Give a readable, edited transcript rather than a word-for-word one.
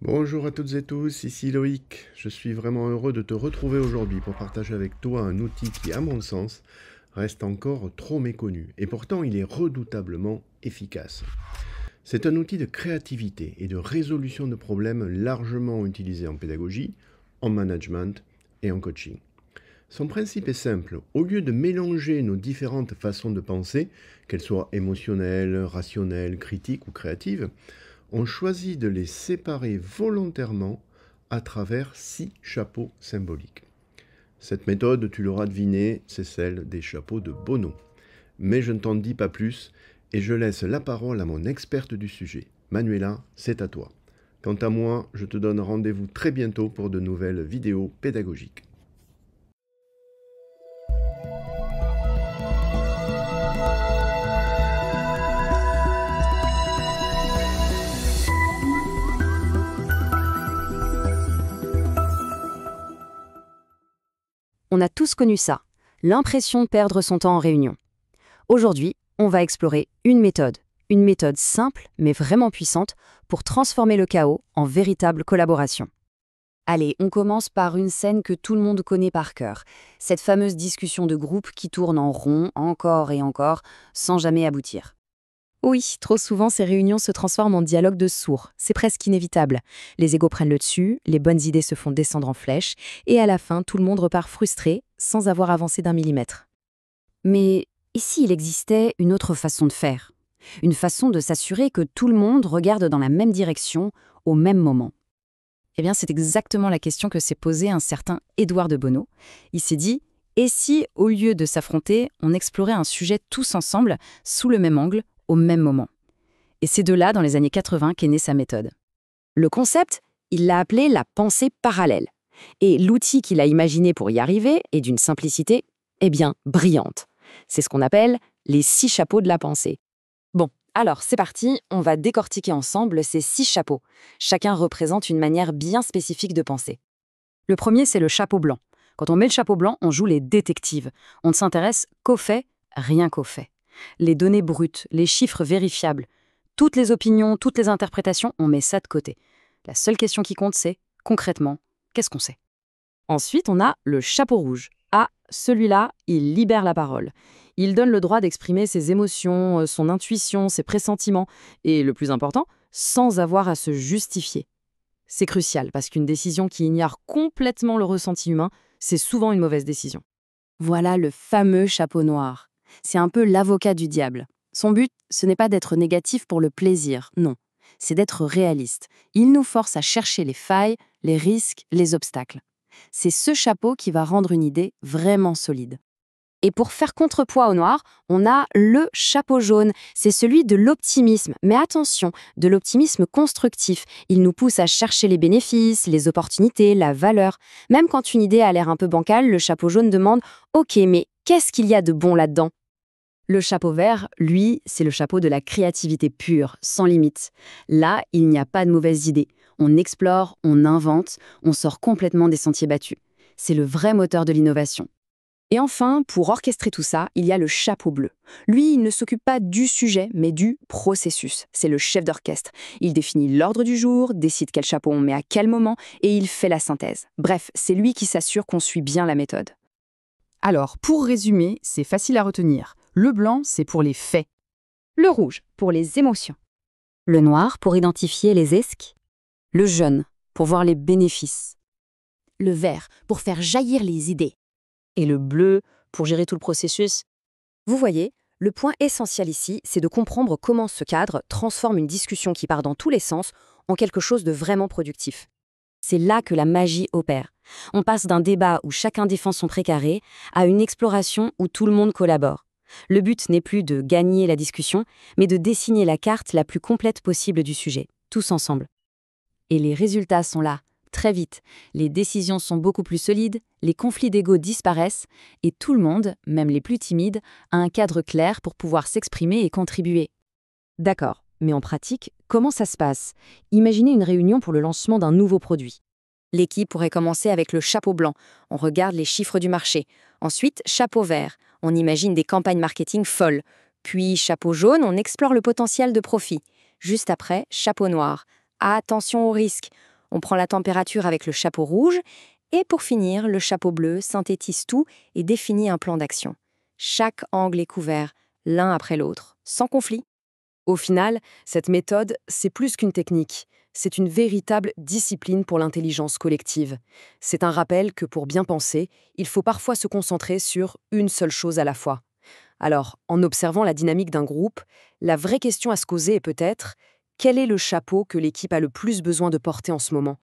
Bonjour à toutes et tous, ici Loïc. Je suis vraiment heureux de te retrouver aujourd'hui pour partager avec toi un outil qui, à mon sens, reste encore trop méconnu. Et pourtant, il est redoutablement efficace. C'est un outil de créativité et de résolution de problèmes largement utilisé en pédagogie, en management et en coaching. Son principe est simple. Au lieu de mélanger nos différentes façons de penser, qu'elles soient émotionnelles, rationnelles, critiques ou créatives, on choisit de les séparer volontairement à travers 6 chapeaux symboliques. Cette méthode, tu l'auras deviné, c'est celle des chapeaux de Bono. Mais je ne t'en dis pas plus et je laisse la parole à mon experte du sujet. Manuela, c'est à toi. Quant à moi, je te donne rendez-vous très bientôt pour de nouvelles vidéos pédagogiques. On a tous connu ça, l'impression de perdre son temps en réunion. Aujourd'hui, on va explorer une méthode simple mais vraiment puissante pour transformer le chaos en véritable collaboration. Allez, on commence par une scène que tout le monde connaît par cœur, cette fameuse discussion de groupe qui tourne en rond encore et encore, sans jamais aboutir. Oui, trop souvent, ces réunions se transforment en dialogue de sourds. C'est presque inévitable. Les égos prennent le dessus, les bonnes idées se font descendre en flèche, et à la fin, tout le monde repart frustré, sans avoir avancé d'un millimètre. Mais et s'il existait une autre façon de faire? Une façon de s'assurer que tout le monde regarde dans la même direction, au même moment? Eh bien, c'est exactement la question que s'est posée un certain Édouard de Bono. Il s'est dit, et si, au lieu de s'affronter, on explorait un sujet tous ensemble, sous le même angle, au même moment? Et c'est de là, dans les années 80, qu'est née sa méthode. Le concept, il l'a appelé la pensée parallèle. Et l'outil qu'il a imaginé pour y arriver est d'une simplicité, eh bien, brillante. C'est ce qu'on appelle les 6 chapeaux de la pensée. Bon, alors c'est parti, on va décortiquer ensemble ces 6 chapeaux. Chacun représente une manière bien spécifique de penser. Le premier, c'est le chapeau blanc. Quand on met le chapeau blanc, on joue les détectives. On ne s'intéresse qu'aux faits, rien qu'aux faits. Les données brutes, les chiffres vérifiables, toutes les opinions, toutes les interprétations, on met ça de côté. La seule question qui compte, c'est, concrètement, qu'est-ce qu'on sait? Ensuite, on a le chapeau rouge. Ah, celui-là, il libère la parole. Il donne le droit d'exprimer ses émotions, son intuition, ses pressentiments, et le plus important, sans avoir à se justifier. C'est crucial, parce qu'une décision qui ignore complètement le ressenti humain, c'est souvent une mauvaise décision. Voilà le fameux chapeau noir. C'est un peu l'avocat du diable. Son but, ce n'est pas d'être négatif pour le plaisir, non. C'est d'être réaliste. Il nous force à chercher les failles, les risques, les obstacles. C'est ce chapeau qui va rendre une idée vraiment solide. Et pour faire contrepoids au noir, on a le chapeau jaune. C'est celui de l'optimisme. Mais attention, de l'optimisme constructif. Il nous pousse à chercher les bénéfices, les opportunités, la valeur. Même quand une idée a l'air un peu bancale, le chapeau jaune demande « Ok, mais qu'est-ce qu'il y a de bon là-dedans ?» Le chapeau vert, lui, c'est le chapeau de la créativité pure, sans limite. Là, il n'y a pas de mauvaises idées. On explore, on invente, on sort complètement des sentiers battus. C'est le vrai moteur de l'innovation. Et enfin, pour orchestrer tout ça, il y a le chapeau bleu. Lui, il ne s'occupe pas du sujet, mais du processus. C'est le chef d'orchestre. Il définit l'ordre du jour, décide quel chapeau on met à quel moment, et il fait la synthèse. Bref, c'est lui qui s'assure qu'on suit bien la méthode. Alors, pour résumer, c'est facile à retenir. Le blanc, c'est pour les faits. Le rouge, pour les émotions. Le noir, pour identifier les esques. Le jaune, pour voir les bénéfices. Le vert, pour faire jaillir les idées. Et le bleu, pour gérer tout le processus. Vous voyez, le point essentiel ici, c'est de comprendre comment ce cadre transforme une discussion qui part dans tous les sens en quelque chose de vraiment productif. C'est là que la magie opère. On passe d'un débat où chacun défend son précaré à une exploration où tout le monde collabore. Le but n'est plus de gagner la discussion, mais de dessiner la carte la plus complète possible du sujet, tous ensemble. Et les résultats sont là, très vite. Les décisions sont beaucoup plus solides, les conflits d'ego disparaissent, et tout le monde, même les plus timides, a un cadre clair pour pouvoir s'exprimer et contribuer. D'accord, mais en pratique, comment ça se passe? Imaginez une réunion pour le lancement d'un nouveau produit. L'équipe pourrait commencer avec le chapeau blanc. On regarde les chiffres du marché. Ensuite, chapeau vert. On imagine des campagnes marketing folles. Puis, chapeau jaune, on explore le potentiel de profit. Juste après, chapeau noir. Attention aux risques. On prend la température avec le chapeau rouge et pour finir, le chapeau bleu synthétise tout et définit un plan d'action. Chaque angle est couvert, l'un après l'autre, sans conflit. Au final, cette méthode, c'est plus qu'une technique. C'est une véritable discipline pour l'intelligence collective. C'est un rappel que pour bien penser, il faut parfois se concentrer sur une seule chose à la fois. Alors, en observant la dynamique d'un groupe, la vraie question à se poser est peut-être: quel est le chapeau que l'équipe a le plus besoin de porter en ce moment?